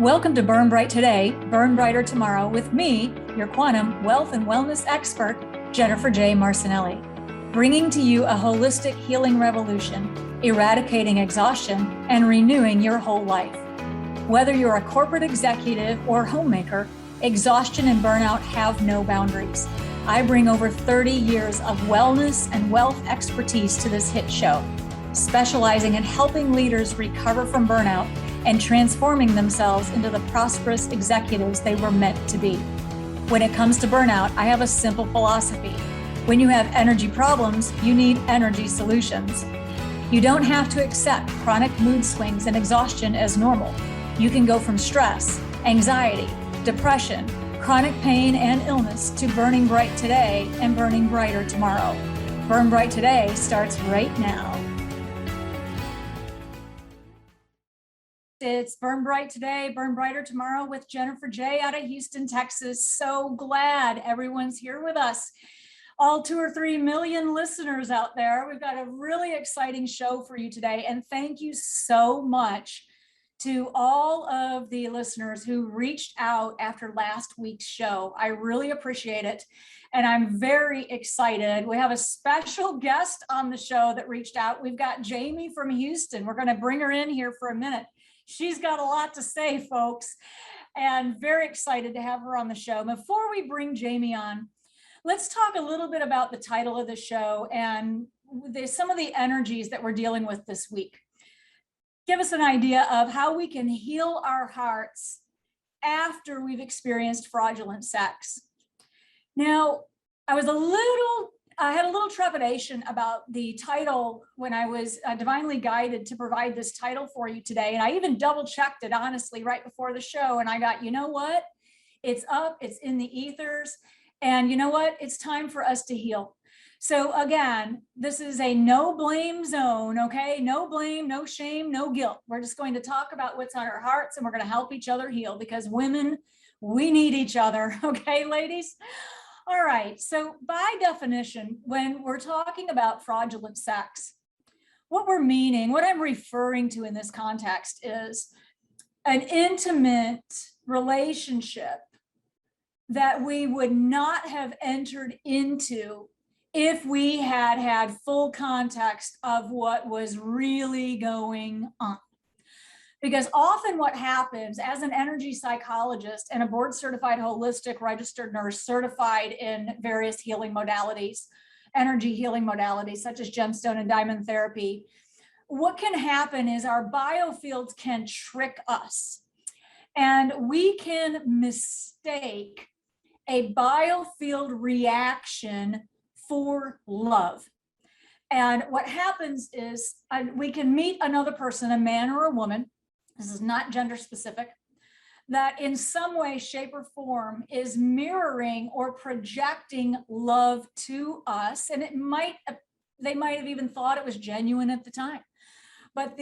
Welcome to Burn Bright Today, Burn Brighter Tomorrow with me, your quantum wealth and wellness expert, Jennifer Jay Marcenelle, bringing to you a holistic healing revolution, eradicating exhaustion and renewing your whole life. Whether you're a corporate executive or homemaker, exhaustion and burnout have no boundaries. I bring over 30 years of wellness and wealth expertise to this hit show, specializing in helping leaders recover from burnout and transforming themselves into the prosperous executives they were meant to be. When it comes to burnout, I have a simple philosophy. When you have energy problems, you need energy solutions. You don't have to accept chronic mood swings and exhaustion as normal. You can go from stress, anxiety, depression, chronic pain and illness to burning bright today and burning brighter tomorrow. Burn Bright Today starts right now. It's Burn Bright Today, Burn Brighter Tomorrow with Jennifer Jay out of Houston, Texas. So glad everyone's here with us. All 2 or 3 million listeners out there. We've got a really exciting show for you today. And thank you so much to all of the listeners who reached out after last week's show. I really appreciate it. And I'm very excited. We have a special guest on the show that reached out. We've got Jamie from Houston. We're going to bring her in here for a minute. She's got a lot to say, folks, and very excited to have her on the show. Before we bring Jamie on, let's talk a little bit about the title of the show and some of the energies that we're dealing with this week. Give us an idea of how we can heal our hearts after we've experienced fraudulent sex. Now, I had a little trepidation about the title when I was divinely guided to provide this title for you today. And I even double checked it, honestly, right before the show. And I got, you know what? It's up, it's in the ethers. And you know what? It's time for us to heal. So again, this is a no blame zone, okay? No blame, no shame, no guilt. We're just going to talk about what's on our hearts and we're going to help each other heal because women, we need each other, okay, ladies? All right, so by definition, when we're talking about fraudulent sex, what I'm referring to in this context is an intimate relationship that we would not have entered into if we had had full context of what was really going on. Because often what happens as an energy psychologist and a board certified holistic registered nurse certified in various healing modalities, energy healing modalities such as gemstone and diamond therapy, what can happen is our biofields can trick us and we can mistake a biofield reaction for love. And what happens is we can meet another person, a man or a woman, this is not gender specific, that in some way, shape, or form is mirroring or projecting love to us. And they might have even thought it was genuine at the time. But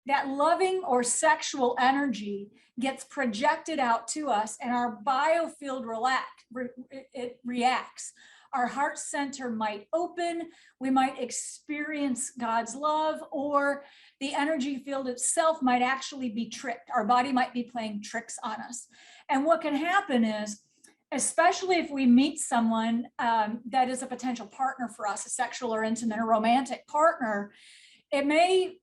that loving or sexual energy gets projected out to us and our biofield reacts. Our heart center might open, we might experience God's love, or the energy field itself might actually be tricked. Our body might be playing tricks on us. And what can happen is, especially if we meet someone that is a potential partner for us, a sexual or intimate or romantic partner, it may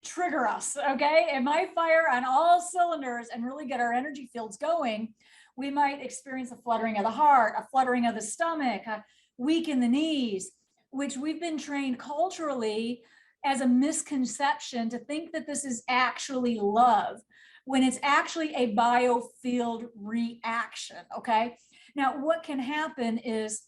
trigger us, okay? It might fire on all cylinders and really get our energy fields going. We might experience a fluttering of the heart, a fluttering of the stomach, a weak in the knees, which we've been trained culturally as a misconception to think that this is actually love, when it's actually a biofield reaction, okay? Now, what can happen is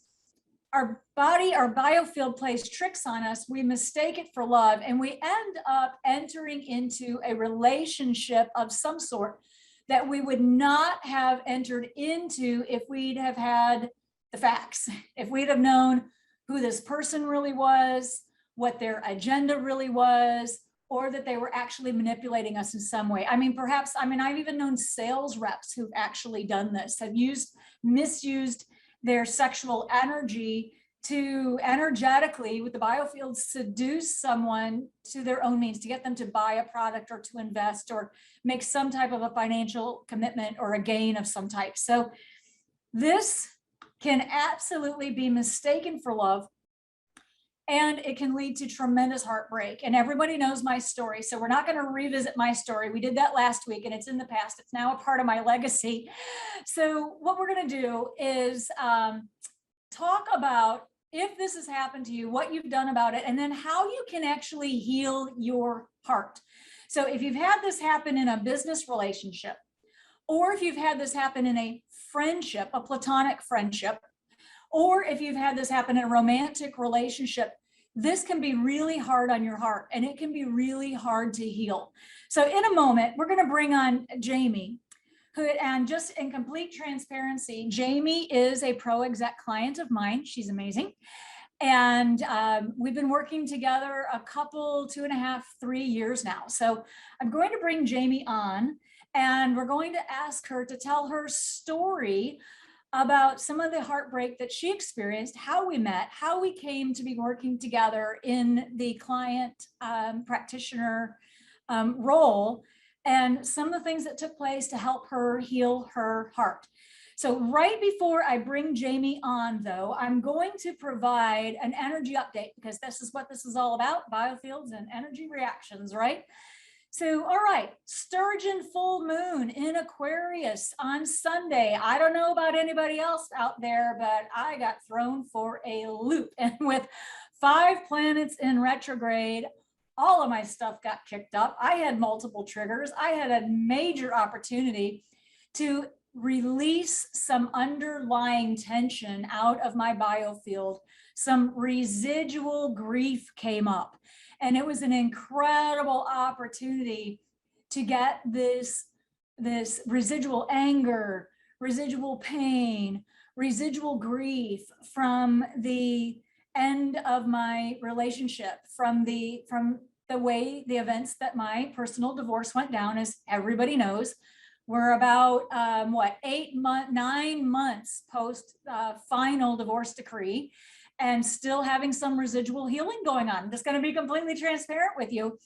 our biofield plays tricks on us, we mistake it for love, and we end up entering into a relationship of some sort that we would not have entered into if we'd have had the facts, if we'd have known who this person really was, what their agenda really was, or that they were actually manipulating us in some way. I mean, perhaps, I mean, I've even known sales reps who've actually done this, have misused their sexual energy to energetically, with the biofield, seduce someone to their own means, to get them to buy a product or to invest or make some type of a financial commitment or a gain of some type. So this can absolutely be mistaken for love, and it can lead to tremendous heartbreak. And everybody knows my story, so we're not going to revisit my story. We did that last week, and it's in the past. It's now a part of my legacy. So what we're going to do is talk about, if this has happened to you, what you've done about it, and then how you can actually heal your heart. So if you've had this happen in a business relationship, or if you've had this happen in a friendship, a platonic friendship, or if you've had this happen in a romantic relationship, this can be really hard on your heart, and it can be really hard to heal. So in a moment, we're going to bring on Jamie, who, and just in complete transparency, Jamie is a pro exec client of mine. She's amazing. And we've been working together a couple, 2.5, 3 years now. So I'm going to bring Jamie on, and we're going to ask her to tell her story about some of the heartbreak that she experienced, how we met, how we came to be working together in the client practitioner role, and some of the things that took place to help her heal her heart. So right before I bring Jamie on, though, I'm going to provide an energy update, because this is what this is all about, biofields and energy reactions, right? So, all right, Sturgeon full moon in Aquarius on Sunday. I don't know about anybody else out there, but I got thrown for a loop. And with 5 planets in retrograde, all of my stuff got kicked up. I had multiple triggers. I had a major opportunity to release some underlying tension out of my biofield. Some residual grief came up. And it was an incredible opportunity to get this residual anger, residual pain, residual grief from the end of my relationship, from the way the events that my personal divorce went down. As everybody knows, we're about 9 months post final divorce decree, and still having some residual healing going on. I'm just going to be completely transparent with you.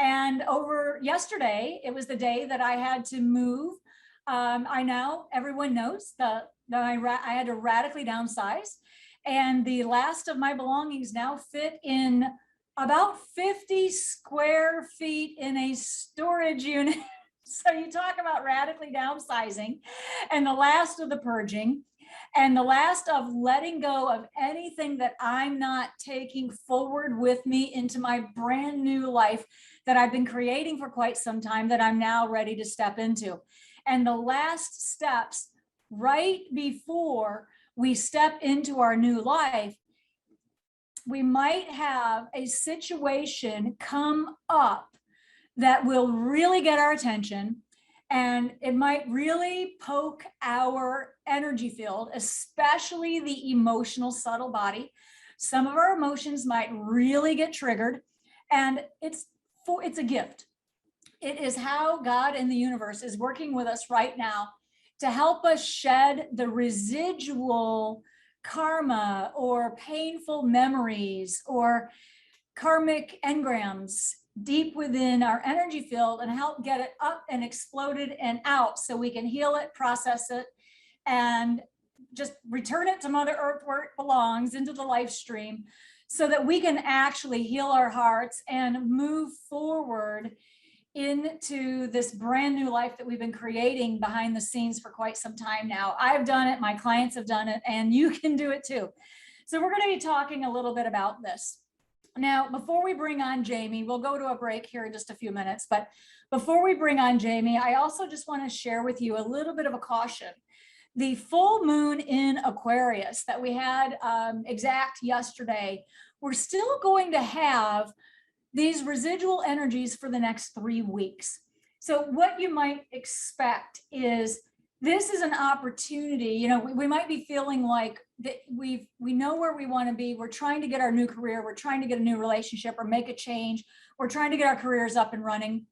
And over yesterday, it was the day that I had to move. I know everyone knows that I had to radically downsize, and the last of my belongings now fit in about 50 square feet in a storage unit. So you talk about radically downsizing, and the last of the purging, and the last of letting go of anything that I'm not taking forward with me into my brand new life that I've been creating for quite some time, that I'm now ready to step into. And the last steps right before we step into our new life, we might have a situation come up that will really get our attention, and it might really poke our energy field, especially the emotional subtle body. Some of our emotions might really get triggered, and it's a gift. It is how God in the universe is working with us right now to help us shed the residual karma or painful memories or karmic engrams deep within our energy field, and help get it up and exploded and out, so we can heal it, process it, and just return it to Mother Earth where it belongs, into the life stream, so that we can actually heal our hearts and move forward into this brand new life that we've been creating behind the scenes for quite some time now. I've done it, my clients have done it, and you can do it too. So we're going to be talking a little bit about this. Now, before we bring on Jamie, we'll go to a break here in just a few minutes, but before we bring on Jamie, I also just want to share with you a little bit of a caution. The full moon in Aquarius that we had exact yesterday, we're still going to have these residual energies for the next 3 weeks. So what you might expect is, this is an opportunity. You know, we might be feeling like that we know where we want to be. We're trying to get our new career. We're trying to get a new relationship or make a change. We're trying to get our careers up and running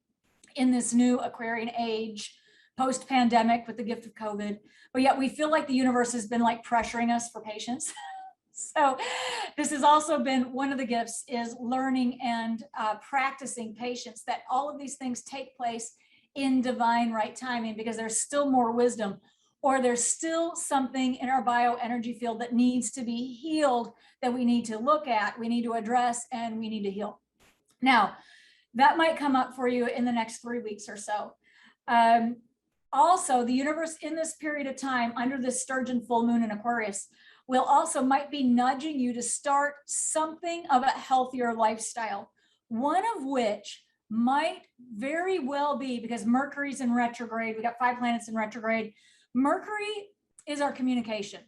in this new Aquarian age, post-pandemic with the gift of COVID, but yet we feel like the universe has been like pressuring us for patience. So this has also been one of the gifts, is learning and practicing patience, that all of these things take place in divine right timing, because there's still more wisdom, or there's still something in our bioenergy field that needs to be healed, that we need to look at, we need to address, and we need to heal. Now, that might come up for you in the next 3 weeks or so. Also, the universe in this period of time, under this Sturgeon full moon in Aquarius, will also might be nudging you to start something of a healthier lifestyle, one of which might very well be, because Mercury's in retrograde, we got 5 planets in retrograde. Mercury is our communication.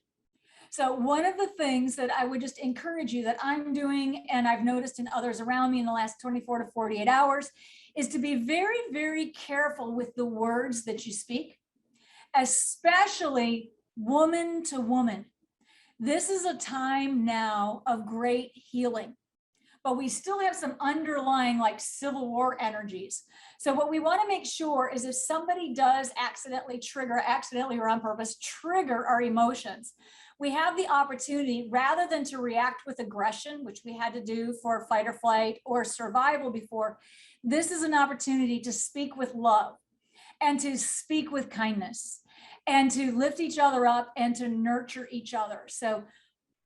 So one of the things that I would just encourage you, that I'm doing, and I've noticed in others around me in the last 24 to 48 hours, is to be very, very careful with the words that you speak, especially woman to woman. This is a time now of great healing, but we still have some underlying like Civil War energies. So what we want to make sure is, if somebody does accidentally or on purpose, trigger our emotions, we have the opportunity, rather than to react with aggression, which we had to do for fight or flight or survival before, this is an opportunity to speak with love and to speak with kindness and to lift each other up and to nurture each other. So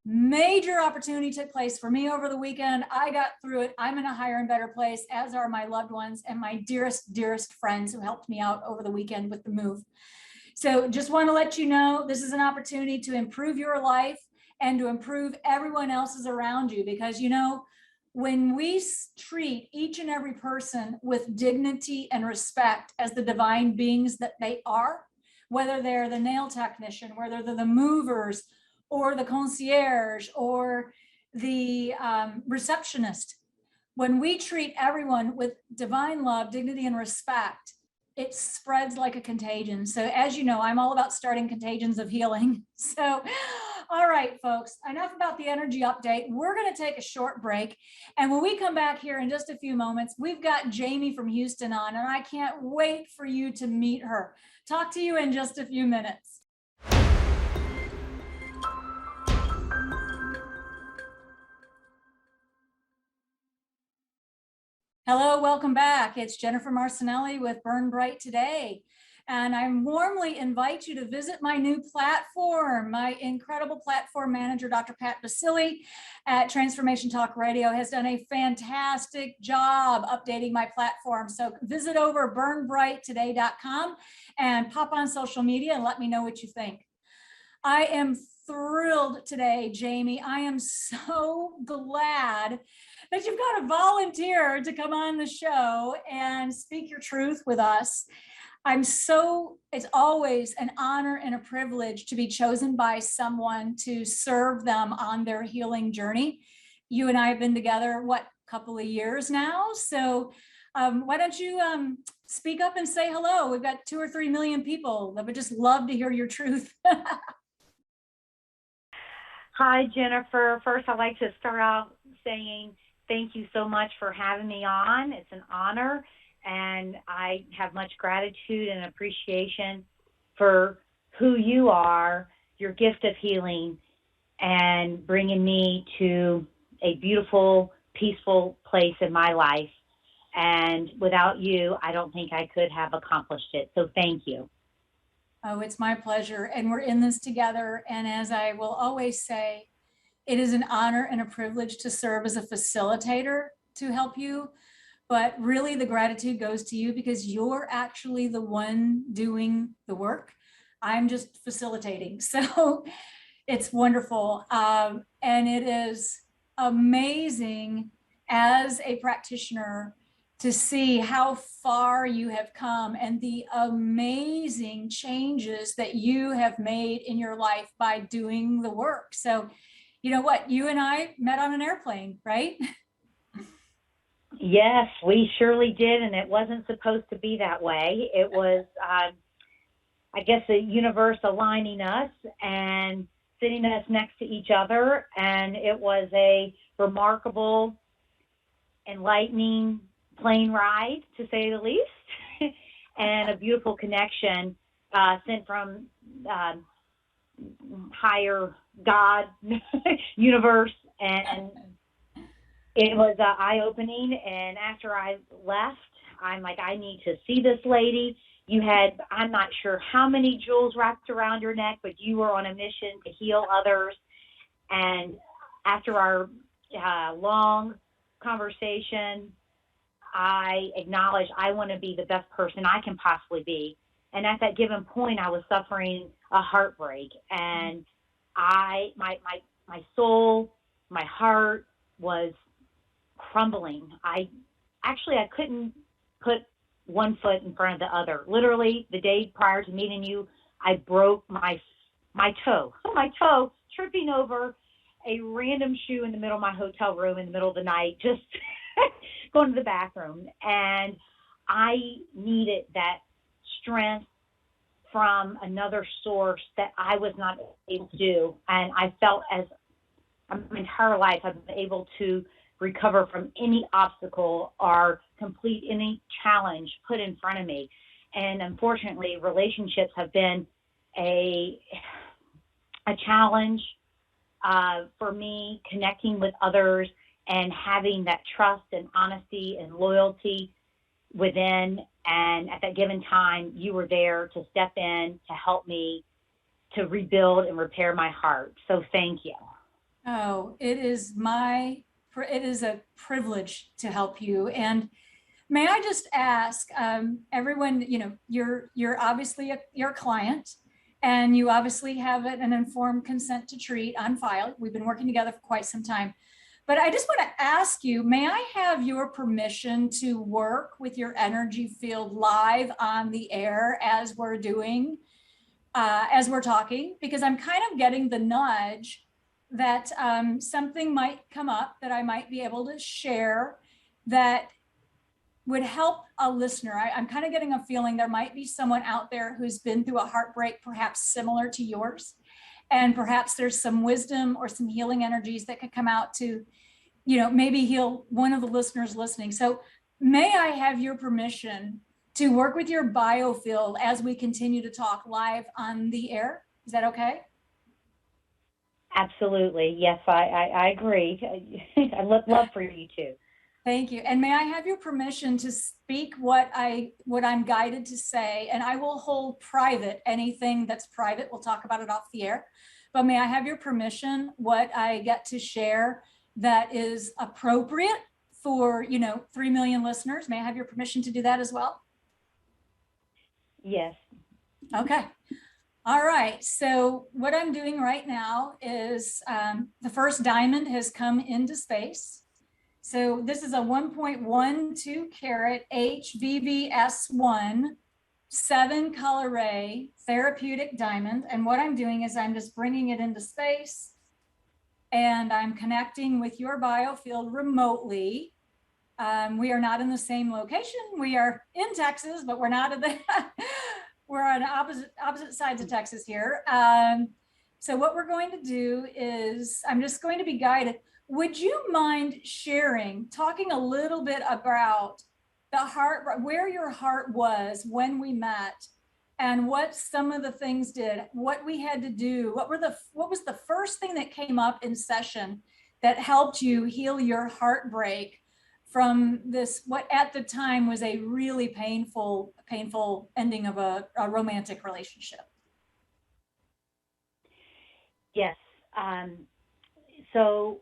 major opportunity took place for me over the weekend. I got through it. I'm in a higher and better place, as are my loved ones and my dearest, dearest friends who helped me out over the weekend with the move. So just want to let you know, this is an opportunity to improve your life and to improve everyone else's around you, because, you know, when we treat each and every person with dignity and respect as the divine beings that they are, whether they're the nail technician, whether they're the movers or the concierge or the receptionist, when we treat everyone with divine love, dignity, and respect, it spreads like a contagion. So as you know, I'm all about starting contagions of healing. So, all right, folks, enough about the energy update. We're going to take a short break. And when we come back here in just a few moments, we've got Jamie from Houston on, and I can't wait for you to meet her. Talk to you in just a few minutes. Hello, welcome back. It's Jennifer Marcenelle with Burn Bright Today. And I warmly invite you to visit my new platform. My incredible platform manager, Dr. Pat Basili at Transformation Talk Radio, has done a fantastic job updating my platform. So visit over burnbrighttoday.com and pop on social media and let me know what you think. I am thrilled today, Jamie. I am so glad that you've got a volunteer to come on the show and speak your truth with us. It's always an honor and a privilege to be chosen by someone to serve them on their healing journey. You and I have been together, what, couple of years now? So why don't you speak up and say hello? We've got 2 or 3 million people that would just love to hear your truth. Hi, Jennifer. First, I'd like to start out saying thank you so much for having me on. It's an honor, and I have much gratitude and appreciation for who you are, your gift of healing, and bringing me to a beautiful, peaceful place in my life. And without you, I don't think I could have accomplished it. So thank you. Oh, it's my pleasure. And we're in this together. And as I will always say, it is an honor and a privilege to serve as a facilitator to help you. But really the gratitude goes to you, because you're actually the one doing the work. I'm just facilitating. So it's wonderful. And it is amazing as a practitioner to see how far you have come and the amazing changes that you have made in your life by doing the work. So, you know what, you and I met on an airplane, right? Yes, we surely did, and it wasn't supposed to be that way. It was, I guess, the universe aligning us and sitting us next to each other, and it was a remarkable, enlightening plane ride, to say the least, and a beautiful connection sent from higher God, universe, and it was eye-opening. And after I left, I'm like, I need to see this lady. You had, I'm not sure how many jewels wrapped around your neck, but you were on a mission to heal others. And after our long conversation, I acknowledged I want to be the best person I can possibly be. And at that given point, I was suffering a heartbreak, and my soul, my heart was crumbling. I couldn't put one foot in front of the other. Literally, the day prior to meeting you, I broke my toe, tripping over a random shoe in the middle of my hotel room in the middle of the night, just going to the bathroom. And I needed that strength from another source that I was not able to do. And I felt as my entire life I've been able to recover from any obstacle or complete any challenge put in front of me. And unfortunately, relationships have been a challenge for me, connecting with others and having that trust and honesty and loyalty within. And at that given time, you were there to step in to help me to rebuild and repair my heart. So thank you. Oh, it is a privilege to help you. And may I just ask everyone, you're obviously your client, and you obviously have an informed consent to treat on file. We've been working together for quite some time. But I just want to ask you, may I have your permission to work with your energy field live on the air as we're talking? Because I'm kind of getting the nudge that something might come up that I might be able to share that would help a listener. I'm kind of getting a feeling there might be someone out there who's been through a heartbreak, perhaps similar to yours. And perhaps there's some wisdom or some healing energies that could come out to, maybe heal one of the listeners listening. So may I have your permission to work with your biofield as we continue to talk live on the air? Is that okay? Absolutely. Yes, I agree. I'd love for you to. Thank you. And may I have your permission to speak what I'm guided to say, and I will hold private anything that's private. We'll talk about it off the air, but may I have your permission what I get to share that is appropriate for, 3 million listeners? May I have your permission to do that as well? Yes. Okay. All right. So what I'm doing right now is the first diamond has come into space. So this is a 1.12 carat HVVS1 7 color ray therapeutic diamond. And what I'm doing is I'm just bringing it into space, and I'm connecting with your biofield remotely. We are not in the same location. We are in Texas, but we're not at we're on opposite sides of Texas here. So what we're going to do is I'm just going to be guided. Would you mind talking a little bit about the heart, where your heart was when we met, and what some of the things did, what we had to do, what was the first thing that came up in session that helped you heal your heartbreak from this, what at the time was a really painful ending of a romantic relationship? Yes. So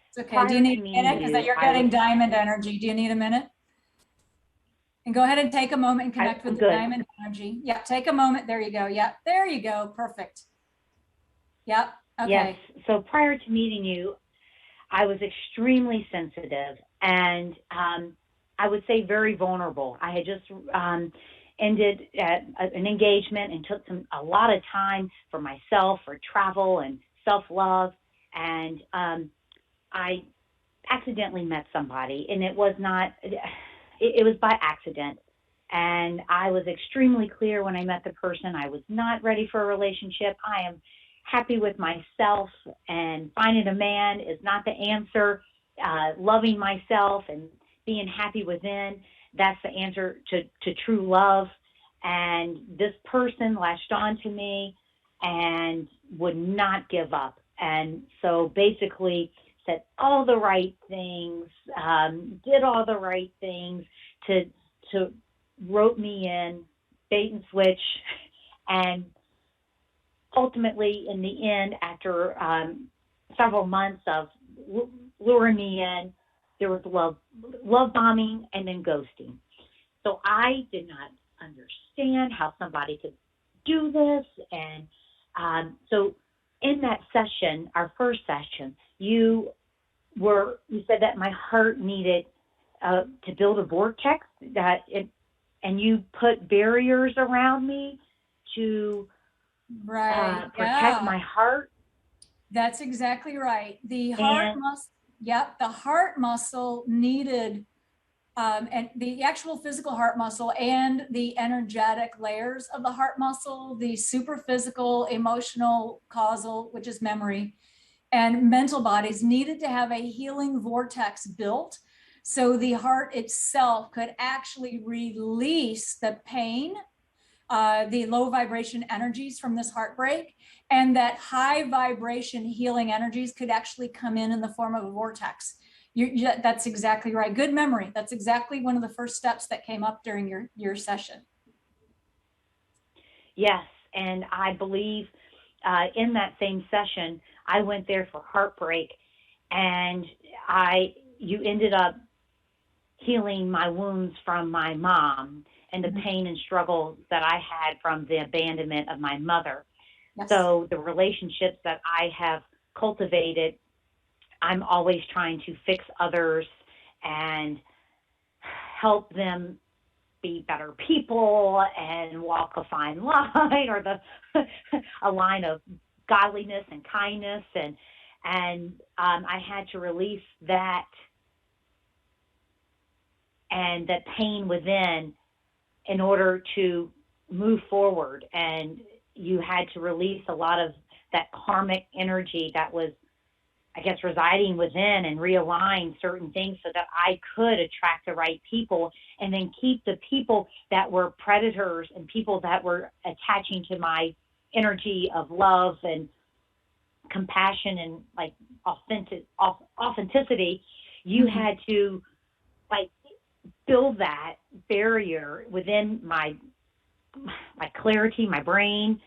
it's okay. Do you need a minute? Because you're getting diamond energy. Do you need a minute? And go ahead and take a moment and connect with the diamond energy. Yep. Take a moment. There you go. Yep. There you go. Perfect. Yep. Okay. Yes. So prior to meeting you, I was extremely sensitive and I would say very vulnerable. I had just ended an engagement and took a lot of time for myself, for travel and self-love. And I accidentally met somebody, and it was by accident. And I was extremely clear when I met the person. I was not ready for a relationship. I am happy with myself, and finding a man is not the answer. loving myself and being happy within, that's the answer to true love. And this person latched on to me and would not give up. And so basically said all the right things, did all the right things to rope me in, bait and switch. And ultimately, in the end, after several months of luring me in, there was love bombing and then ghosting. So I did not understand how somebody could do this. And so in that session, our first session, you said that my heart needed to build a vortex, and you put barriers around me to protect my heart. That's exactly right. The heart muscle, the heart muscle needed, and the actual physical heart muscle and the energetic layers of the heart muscle, the super physical, emotional, causal, which is memory, and mental bodies needed to have a healing vortex built so the heart itself could actually release the pain, the low vibration energies from this heartbreak, and that high vibration healing energies could actually come in the form of a vortex. That's exactly right. Good memory. That's exactly one of the first steps that came up during your session. Yes, and I believe in that same session, I went there for heartbreak, and you ended up healing my wounds from my mom and the pain and struggle that I had from the abandonment of my mother. Yes. So the relationships that I have cultivated, I'm always trying to fix others and help them be better people and walk a fine line, or a line of godliness and kindness. And I had to release that and that pain within in order to move forward. And you had to release a lot of that karmic energy that was, I guess, residing within, and realign certain things so that I could attract the right people, and then keep the people that were predators and people that were attaching to my energy of love and compassion and like authenticity. You had to like build that barrier within my clarity, my brain,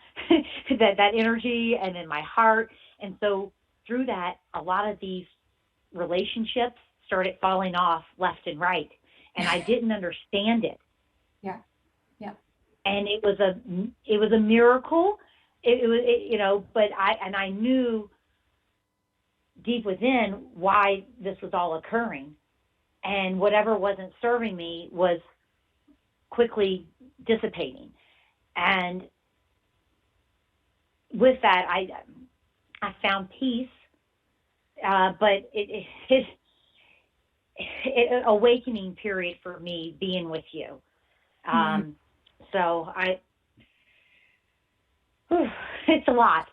that energy, and then my heart. And so through that, a lot of these relationships started falling off left and right, and I didn't understand it. Yeah. And it was a miracle. But I knew deep within why this was all occurring, and whatever wasn't serving me was quickly dissipating. And with that, I found peace, but it awakening period for me being with you. So it's a lot.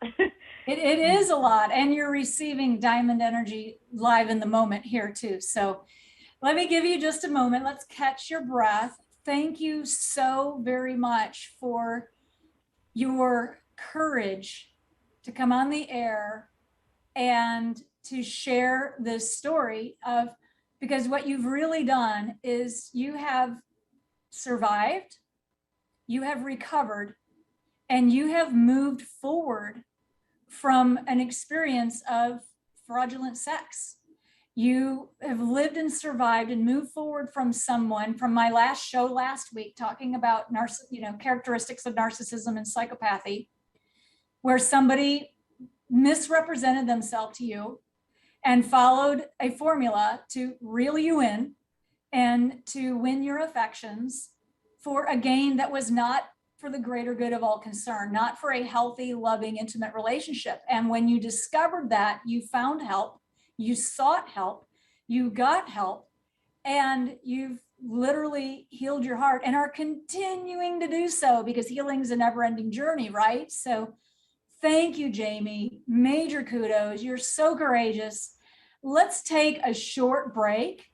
It is a lot, and you're receiving diamond energy live in the moment here too. So let me give you just a moment. Let's catch your breath. Thank you so very much for your courage to come on the air and to share this story because what you've really done is you have survived, you have recovered, and you have moved forward from an experience of fraudulent sex. You have lived and survived and moved forward from my last show last week, talking about characteristics of narcissism and psychopathy, where somebody misrepresented themselves to you and followed a formula to reel you in and to win your affections for a gain that was not for the greater good of all concerned, not for a healthy, loving, intimate relationship. And when you discovered that, you found help, you sought help, you got help, and you've literally healed your heart and are continuing to do so, because healing is a never-ending journey, right? So thank you, Jamie. Major kudos. You're so courageous. let's take a short break.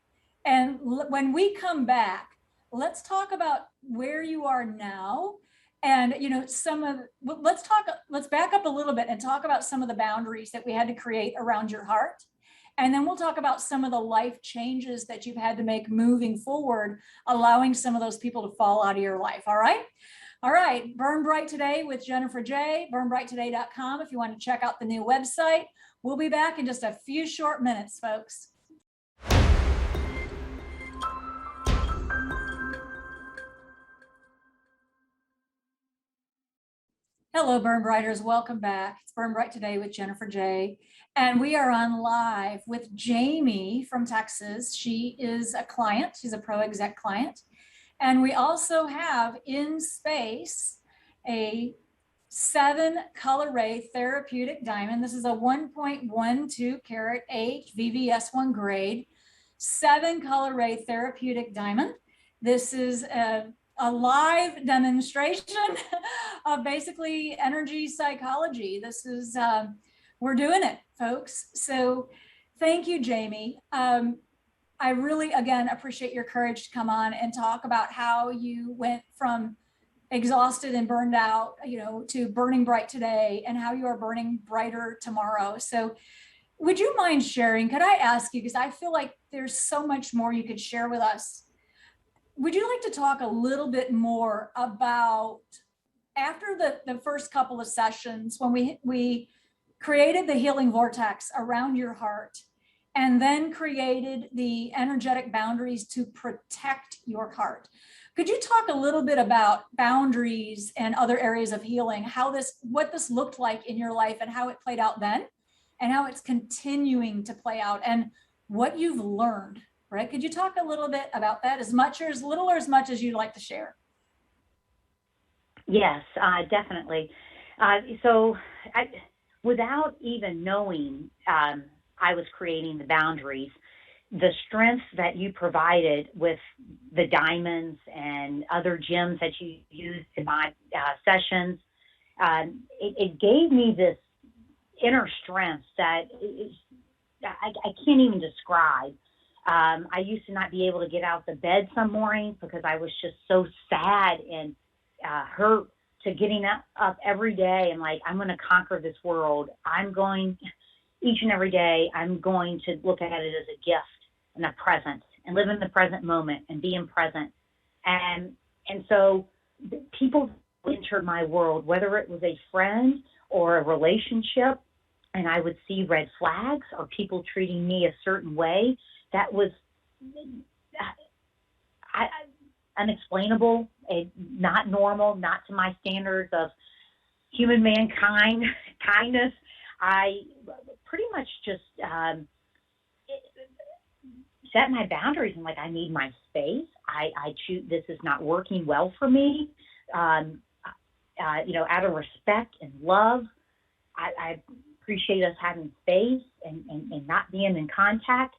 And when we come back, let's talk about where you are now. And, you know, let's back up a little bit and talk about some of the boundaries that we had to create around your heart. And then we'll talk about some of the life changes that you've had to make moving forward, allowing some of those people to fall out of your life. All right. All right. Burn Bright Today with Jennifer J. burnbrighttoday.com if you want to check out the new website. We'll be back in just a few short minutes, folks. Hello, Burn Brighters. Welcome back. It's Burn Bright Today with Jennifer J. And we are on live with Jamie from Texas. She is a client. She's a pro exec client. And we also have in space a 7 color ray therapeutic diamond. This is a 1.12 carat H VVS1 grade, 7 color ray therapeutic diamond. This is a live demonstration of basically energy psychology. This is, we're doing it, folks. So thank you, Jamie. I really, again, appreciate your courage to come on and talk about how you went from exhausted and burned out, you know, to burning bright today and how you are burning brighter tomorrow. So would you mind sharing, could I ask you, because I feel like there's so much more you could share with us. Would you like to talk a little bit more about after the first couple of sessions when we created the healing vortex around your heart and then created the energetic boundaries to protect your heart? Could you talk a little bit about boundaries and other areas of healing, what this looked like in your life and how it played out then and how it's continuing to play out and what you've learned, right? Could you talk a little bit about that, as much or as little or as much as you'd like to share? Yes, definitely. Without even knowing I was creating the boundaries, the strength that you provided with the diamonds and other gems that you used in my sessions, it gave me this inner strength that I can't even describe. I used to not be able to get out of the bed some mornings because I was just so sad and hurt, to getting up every day and like, I'm going to conquer this world. Each and every day, I'm going to look at it as a gift and a present and live in the present moment and be in present. And so people entered my world, whether it was a friend or a relationship, and I would see red flags or people treating me a certain way that was unexplainable, not normal, not to my standards of human mankind, kindness. I pretty much just set my boundaries and like, I need my space. I choose, this is not working well for me. Out of respect and love, I appreciate us having space and not being in contact.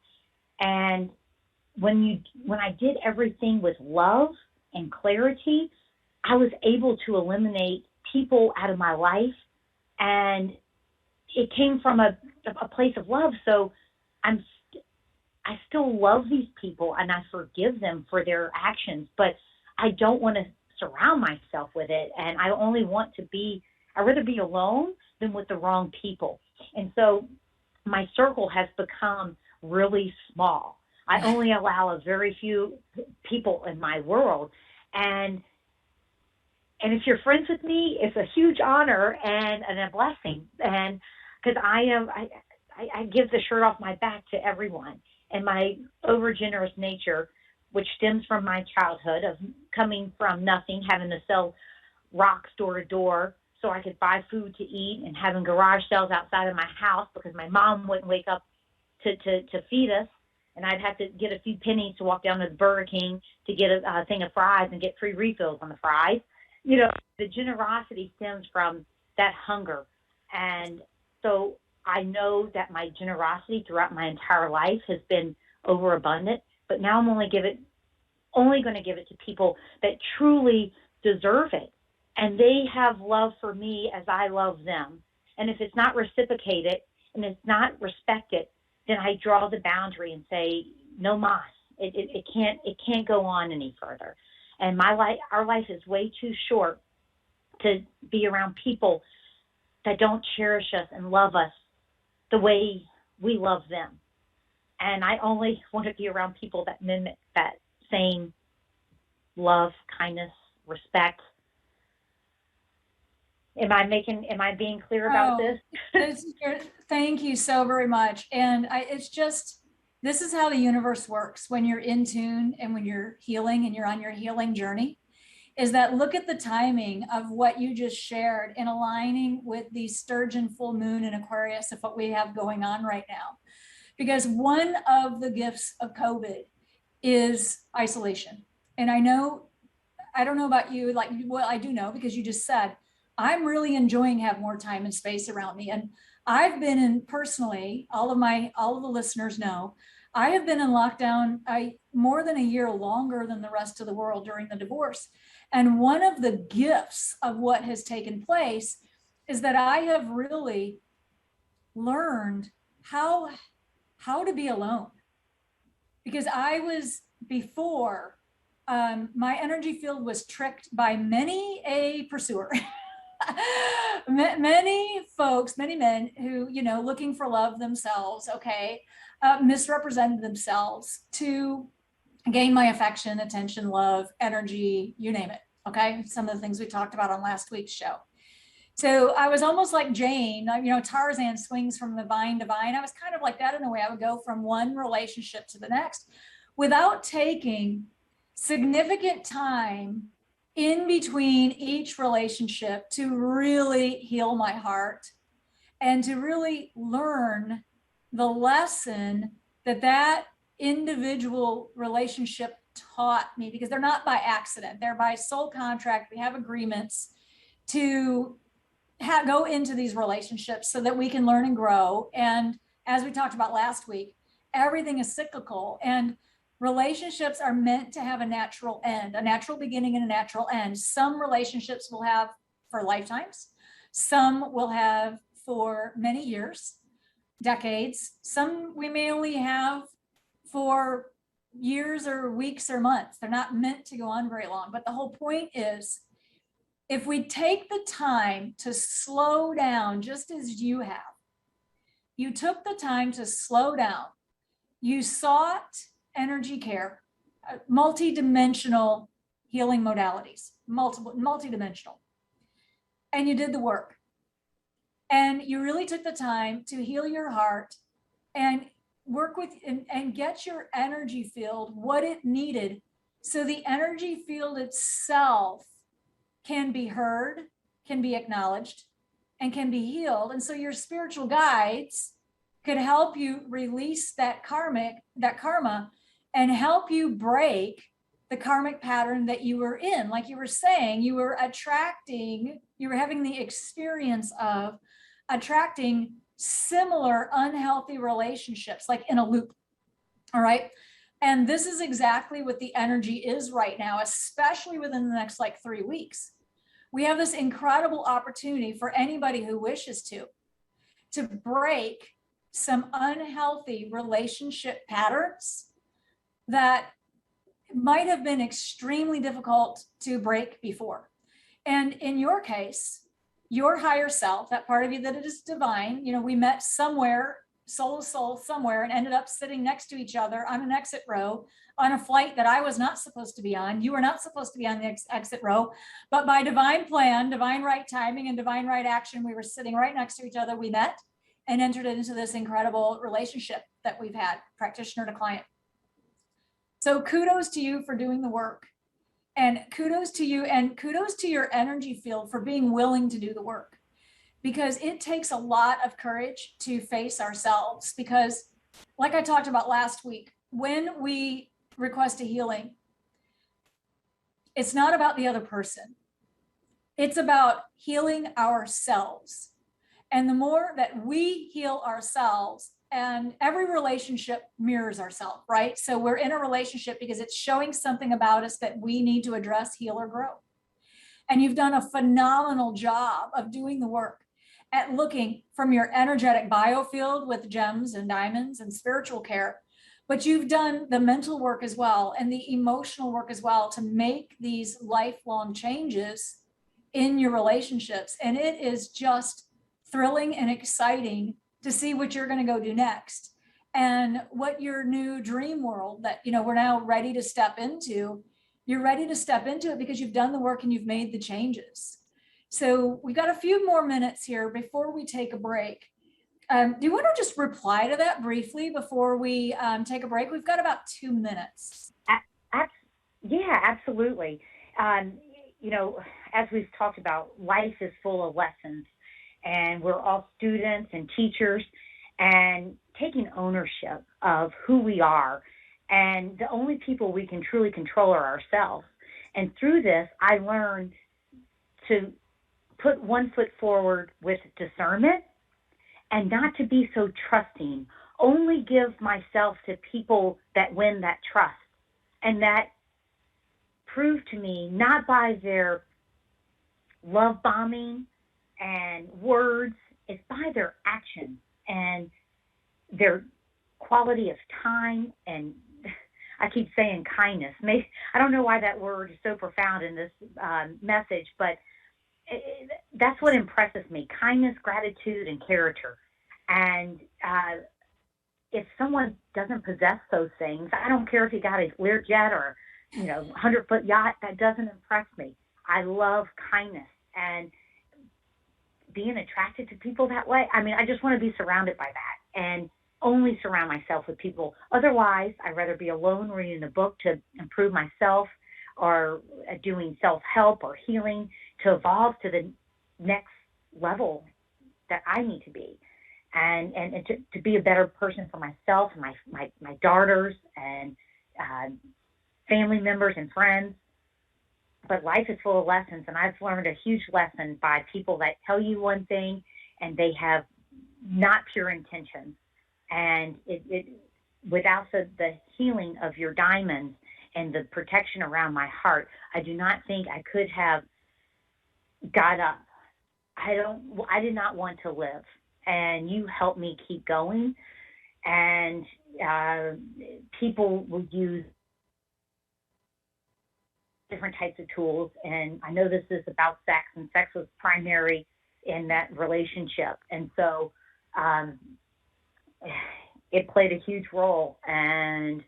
And when I did everything with love and clarity, I was able to eliminate people out of my life, and it came from a place of love. So I still love these people and I forgive them for their actions, but I don't want to surround myself with it. And I only want to I'd rather be alone than with the wrong people. And so my circle has become really small. I only allow a very few people in my world. And if you're friends with me, it's a huge honor and a blessing. And because I give the shirt off my back to everyone. And my overgenerous nature, which stems from my childhood of coming from nothing, having to sell rocks door to door so I could buy food to eat, and having garage sales outside of my house because my mom wouldn't wake up to feed us. And I'd have to get a few pennies to walk down to the Burger King to get a thing of fries and get free refills on the fries. You know, the generosity stems from that hunger. And so I know that my generosity throughout my entire life has been overabundant, but now I'm only going to give it to people that truly deserve it. And they have love for me as I love them. And if it's not reciprocated and it's not respected, then I draw the boundary and say, no mas. It can't go on any further. And our life is way too short to be around people that don't cherish us and love us the way we love them. And I only want to be around people that mimic that same love, kindness, respect. Am I being clear about this? Thank you so very much. And this is how the universe works when you're in tune and when you're healing and you're on your healing journey, is that look at the timing of what you just shared in aligning with the Sturgeon full moon in Aquarius of what we have going on right now. Because one of the gifts of COVID is isolation. And I don't know about you, well, I do know because you just said, I'm really enjoying having more time and space around me. And I've been in personally, all of the listeners know, I have been in lockdown more than a year longer than the rest of the world during the divorce. And one of the gifts of what has taken place is that I have really learned how to be alone. Because I was before, my energy field was tricked by many a pursuer. Many folks, many men who, looking for love themselves, misrepresented themselves to gain my affection, attention, love, energy, you name it. Okay. Some of the things we talked about on last week's show. So I was almost like Jane, Tarzan swings from the vine to vine. I was kind of like that in a way. I would go from one relationship to the next without taking significant time in between each relationship to really heal my heart and to really learn the lesson that individual relationship taught me, because they're not by accident, they're by soul contract. We have agreements to go into these relationships so that we can learn and grow. And as we talked about last week, everything is cyclical, and relationships are meant to have a natural end, a natural beginning and a natural end. Some relationships will have for lifetimes. Some will have for many years, decades. Some we may only have for years or weeks or months. They're not meant to go on very long. But the whole point is, if we take the time to slow down, just as you have, you took the time to slow down, you sought energy care, multi-dimensional healing modalities, multi-dimensional, and you did the work. And you really took the time to heal your heart and work with and get your energy field what it needed, so the energy field itself can be heard, can be acknowledged, and can be healed. And so your spiritual guides could help you release that karma and help you break the karmic pattern that you were in. Like you were saying, you were having the experience of attracting similar unhealthy relationships, like in a loop. All right. And this is exactly what the energy is right now, especially within the next 3 weeks. We have this incredible opportunity for anybody who wishes to break some unhealthy relationship patterns that might have been extremely difficult to break before. And in your case, your higher self, that part of you that is divine, we met somewhere, soul to soul somewhere, and ended up sitting next to each other on an exit row on a flight that I was not supposed to be on. You were not supposed to be on the exit row, but by divine plan, divine right timing, and divine right action, we were sitting right next to each other. We met and entered into this incredible relationship that we've had, practitioner to client. So kudos to you for doing the work, and kudos to you, and kudos to your energy field for being willing to do the work, because it takes a lot of courage to face ourselves. Because like I talked about last week, when we request a healing, it's not about the other person. It's about healing ourselves. And the more that we heal ourselves, and every relationship mirrors ourselves, right? So we're in a relationship because it's showing something about us that we need to address, heal, or grow. And you've done a phenomenal job of doing the work. at looking from your energetic biofield with gems and diamonds and spiritual care, but you've done the mental work as well and the emotional work as well to make these lifelong changes in your relationships. And it is just thrilling and exciting to see what you're going to go do next and what your new dream world that, you know, we're now ready to step into. You're ready to step into it because you've done the work and you've made the changes. So we got a few more minutes here before we take a break. Do you want to just reply to that briefly before we take a break? We've got about 2 minutes. Yeah, absolutely. You know, as we've talked about, life is full of lessons, and we're all students and teachers, and taking ownership of who we are. And the only people we can truly control are ourselves. And through this, I learned to put one foot forward with discernment and not to be so trusting. Only give myself to people that win that trust. And that proved to me, not by their love bombing and words, it's by their actions and their quality of time, and I keep saying kindness. Maybe, I don't know why that word is so profound in this message, but that's what impresses me: kindness, gratitude, and character. And if someone doesn't possess those things, I don't care if you got a Learjet or 100-foot yacht, that doesn't impress me. I love kindness and being attracted to people that way. I mean, I just want to be surrounded by that and only surround myself with people. Otherwise, I'd rather be alone reading a book to improve myself, or doing self-help or healing to evolve to the next level that I need to be, and to be a better person for myself and my daughters and family members and friends. But life is full of lessons, and I've learned a huge lesson by people that tell you one thing and they have not pure intentions. And it without the healing of your diamonds and the protection around my heart, I do not think I could have got up. I did not want to live, and you helped me keep going. And people will use different types of tools, and I know this is about sex, and sex was primary in that relationship, and so it played a huge role. And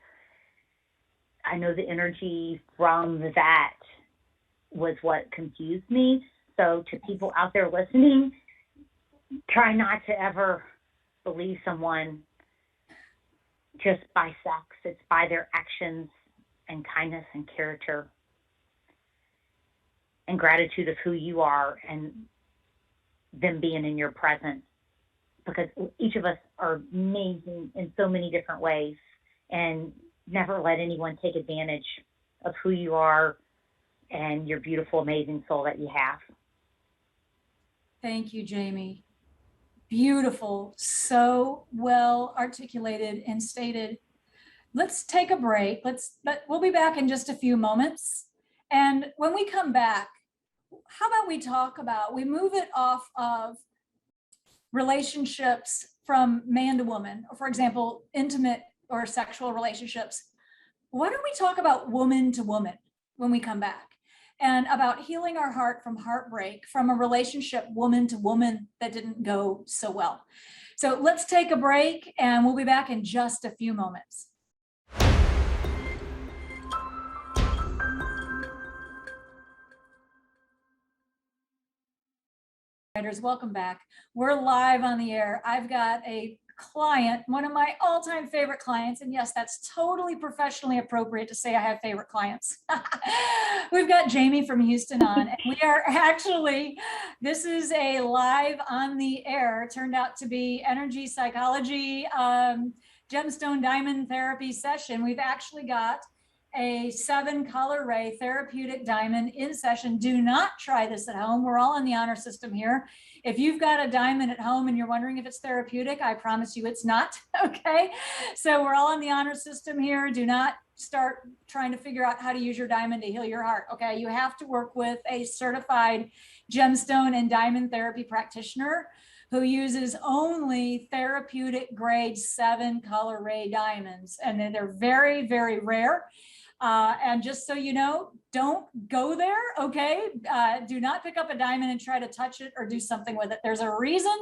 I know the energy from that was what confused me. So to people out there listening, try not to ever believe someone just by sex. It's by their actions and kindness and character and gratitude of who you are and them being in your presence, because each of us are amazing in so many different ways, and never let anyone take advantage of who you are and your beautiful, amazing soul that you have. Thank you, Jamie. Beautiful, so well articulated and stated. Let's take a break. We'll be back in just a few moments. And when we come back, how about we move it off of relationships from man to woman, or for example, intimate or sexual relationships. Why don't we talk about woman to woman when we come back, and about healing our heart from heartbreak from a relationship woman to woman that didn't go so well. So let's take a break, and we'll be back in just a few moments. Welcome back. We're live on the air. I've got a client, one of my all-time favorite clients, and yes, that's totally professionally appropriate to say I have favorite clients. We've got Jamie from Houston on, and we are actually, this is a live on the air, turned out to be energy psychology, gemstone diamond therapy session. We've actually got a 7-color ray therapeutic diamond in session. Do not try this at home. We're all in the honor system here. If you've got a diamond at home and you're wondering if it's therapeutic, I promise you it's not. Okay. So we're all in the honor system here. Do not start trying to figure out how to use your diamond to heal your heart. Okay. You have to work with a certified gemstone and diamond therapy practitioner who uses only therapeutic grade 7 color ray diamonds. And then they're very, very rare. And just so you know, don't go there, okay? Do not pick up a diamond and try to touch it or do something with it. There's a reason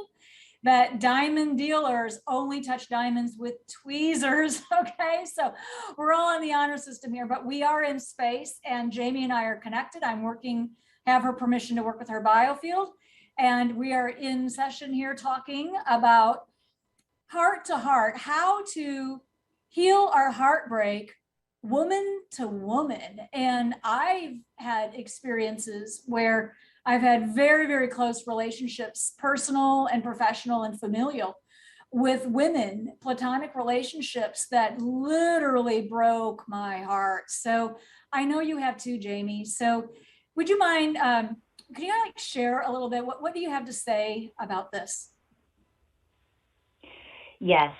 that diamond dealers only touch diamonds with tweezers, okay? So we're all on the honor system here, but we are in space, and Jamie and I are connected. I'm working, have her permission to work with her biofield, and we are in session here talking about heart to heart, how to heal our heartbreak woman to woman. And I've had experiences where I've had very, very close relationships, personal and professional and familial, with women, platonic relationships that literally broke my heart. So I know you have too, Jamie. So would you mind, could you like share a little bit? What do you have to say about this? Yes,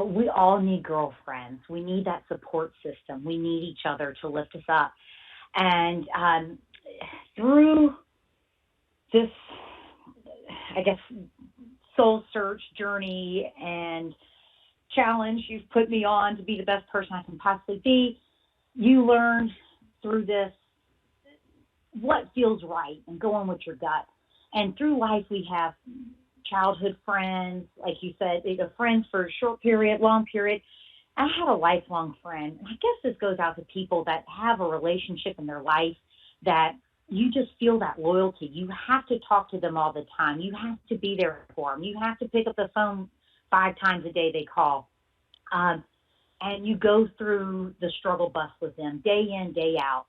we all need girlfriends. We need that support system. We need each other to lift us up. And through this, I guess, soul search journey and challenge you've put me on to be the best person I can possibly be, you learn through this what feels right and go on with your gut. And through life, we have childhood friends, like you said, friends for a short period, long period. I had a lifelong friend. I guess this goes out to people that have a relationship in their life that you just feel that loyalty. You have to talk to them all the time. You have to be there for them. You have to pick up the phone 5 times a day they call. And you go through the struggle bus with them day in, day out.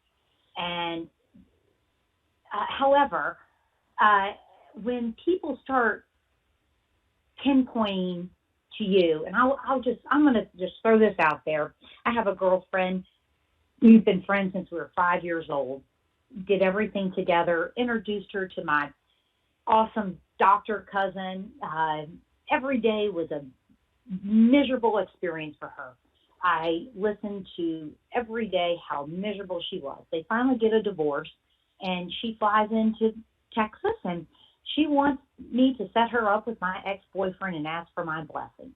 And however, when people start pinpointing to you, and I'm going to just throw this out there. I have a girlfriend. We've been friends since we were 5 years old, did everything together, introduced her to my awesome doctor cousin. Every day was a miserable experience for her. I listened to every day how miserable she was. They finally get a divorce, and she flies into Texas, and she wants me to set her up with my ex-boyfriend and ask for my blessing.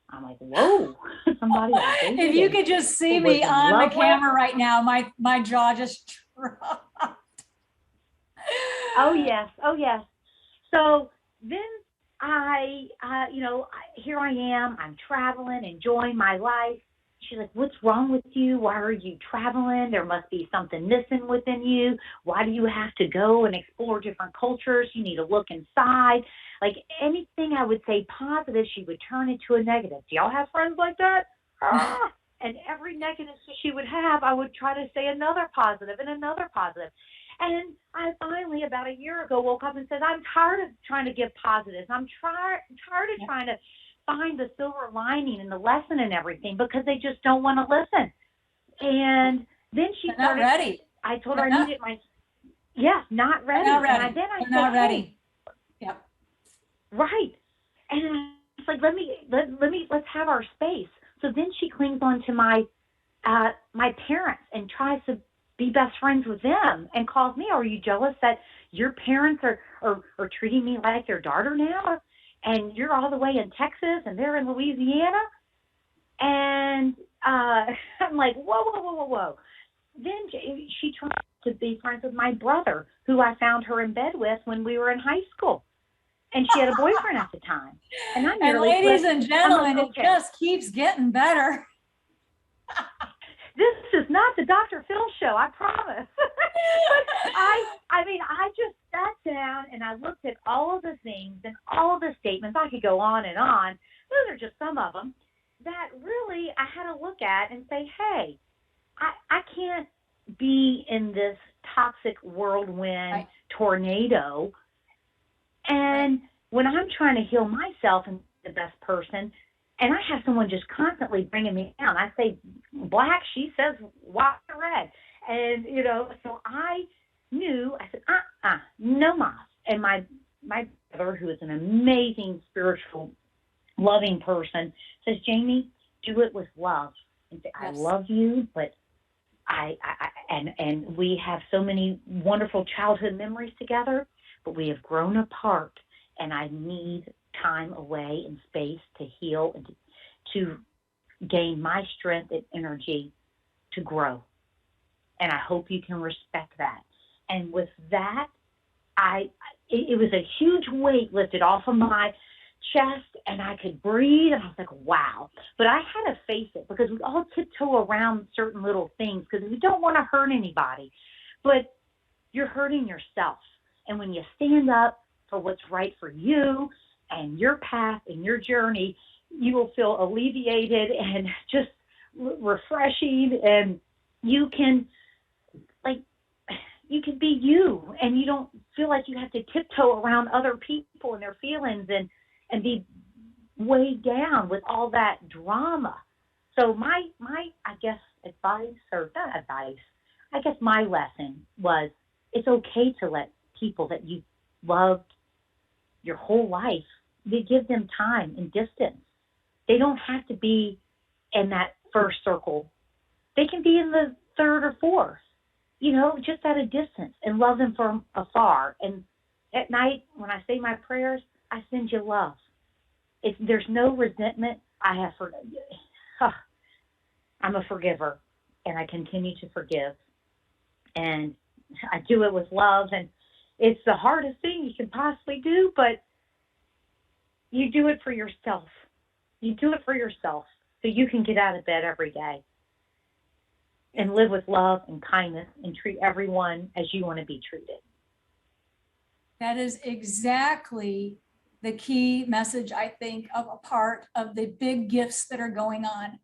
I'm like, whoa, somebody. If you could just see me on the camera right now, my jaw just dropped. Oh yes. So then here I am. I'm traveling, enjoying my life. She's like, what's wrong with you? Why are you traveling? There must be something missing within you. Why do you have to go and explore different cultures? You need to look inside. Like anything I would say positive, she would turn into a negative. Do y'all have friends like that? And every negative she would have, I would try to say another positive and another positive. And I finally, about a year ago, woke up and said, I'm tired of trying to give positives. I'm tired of trying to find the silver lining and the lesson and everything, because they just don't want to listen. And then she started, not ready. I told her I needed not ready. Not ready. And then I said, not ready. Hey, yep. Right. And it's like, let's have our space. So then she clings on to my parents and tries to be best friends with them and calls me, are you jealous that your parents are treating me like their daughter now? And you're all the way in Texas and they're in Louisiana? And I'm like, whoa. Then she tried to be friends with my brother, who I found her in bed with when we were in high school. And she had a boyfriend at the time. And ladies and gentlemen, it just keeps getting better. This is not the Dr. Phil show, I promise. But I just sat down and I looked at all of the things and all of the statements. I could go on and on. Those are just some of them that really I had to look at and say, hey, I can't be in this toxic whirlwind tornado. And when I'm trying to heal myself and be the best person, and I have someone just constantly bringing me down, I say black, she says white or red. And, so I knew, I said, no mas. And my brother, who is an amazing spiritual, loving person, says, Jamie, do it with love. and say, I Yes. love you, but and we have so many wonderful childhood memories together, but we have grown apart, and I need time away and space to heal and to gain my strength and energy to grow. And I hope you can respect that. And with that, it was a huge weight lifted off of my chest, and I could breathe, and I was like, wow. But I had to face it, because we all tiptoe around certain little things because we don't want to hurt anybody. But you're hurting yourself. And when you stand up for what's right for you and your path and your journey, you will feel alleviated and just refreshing, and you can be you, and you don't feel like you have to tiptoe around other people and their feelings and be weighed down with all that drama. So my I guess advice, or not advice, I guess my lesson was, it's okay to let people that you loved your whole life, they give them time and distance. They don't have to be in that first circle. They can be in the third or fourth, just at a distance, and love them from afar. And at night, when I say my prayers, I send you love. There's no resentment. I'm a forgiver, and I continue to forgive. And I do it with love, and it's the hardest thing you can possibly do, but you do it for yourself. You do it for yourself so you can get out of bed every day and live with love and kindness and treat everyone as you want to be treated. That is exactly the key message, I think, of a part of the big gifts that are going on.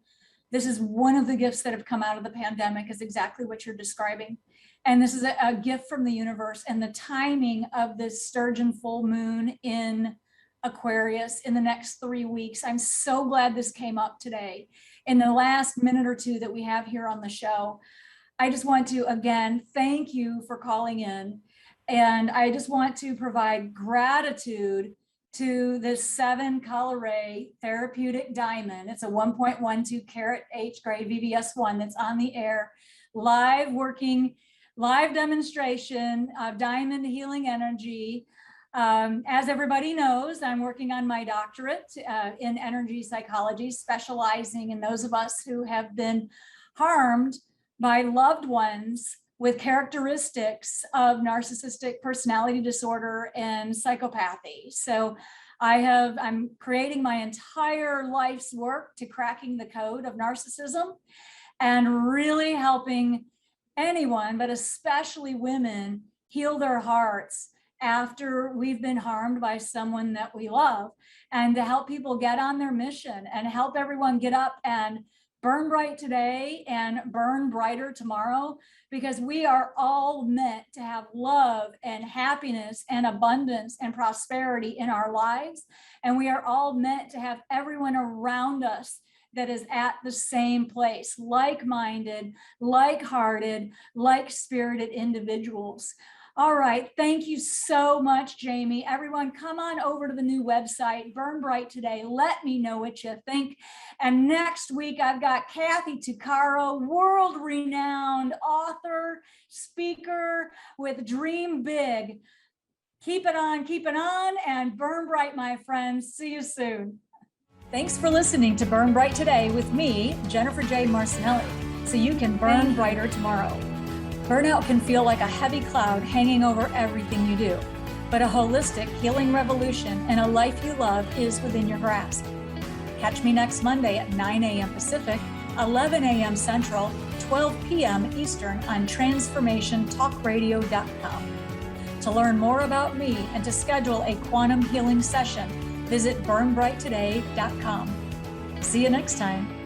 This is one of the gifts that have come out of the pandemic, is exactly what you're describing. And this is a gift from the universe, and the timing of this sturgeon full moon in Aquarius in the next 3 weeks. I'm so glad this came up today. In the last minute or two that we have here on the show, I just want to, again, thank you for calling in. And I just want to provide gratitude to this 7 Coloray therapeutic diamond. It's a 1.12 carat H grade VVS1 that's on the air, live demonstration of diamond healing energy. As everybody knows, I'm working on my doctorate in energy psychology, specializing in those of us who have been harmed by loved ones with characteristics of narcissistic personality disorder and psychopathy. So I'm creating my entire life's work to cracking the code of narcissism and really helping anyone, but especially women, heal their hearts after we've been harmed by someone that we love, and to help people get on their mission and help everyone get up and burn bright today and burn brighter tomorrow, because we are all meant to have love and happiness and abundance and prosperity in our lives. And we are all meant to have everyone around us that is at the same place, like-minded, like-hearted, like-spirited individuals. All right, thank you so much, Jamie. Everyone, come on over to the new website, Burn Bright Today. Let me know what you think. And next week, I've got Kathy Tuccaro, world-renowned author, speaker with Dream Big. Keep it on, and burn bright, my friends. See you soon. Thanks for listening to Burn Bright Today with me, Jennifer Jay Marcenelle, so you can burn brighter tomorrow. Burnout can feel like a heavy cloud hanging over everything you do, but a holistic healing revolution and a life you love is within your grasp. Catch me next Monday at 9 a.m. Pacific, 11 a.m. Central, 12 p.m. Eastern on transformationtalkradio.com. To learn more about me and to schedule a quantum healing session, visit burnbrighttoday.com. See you next time.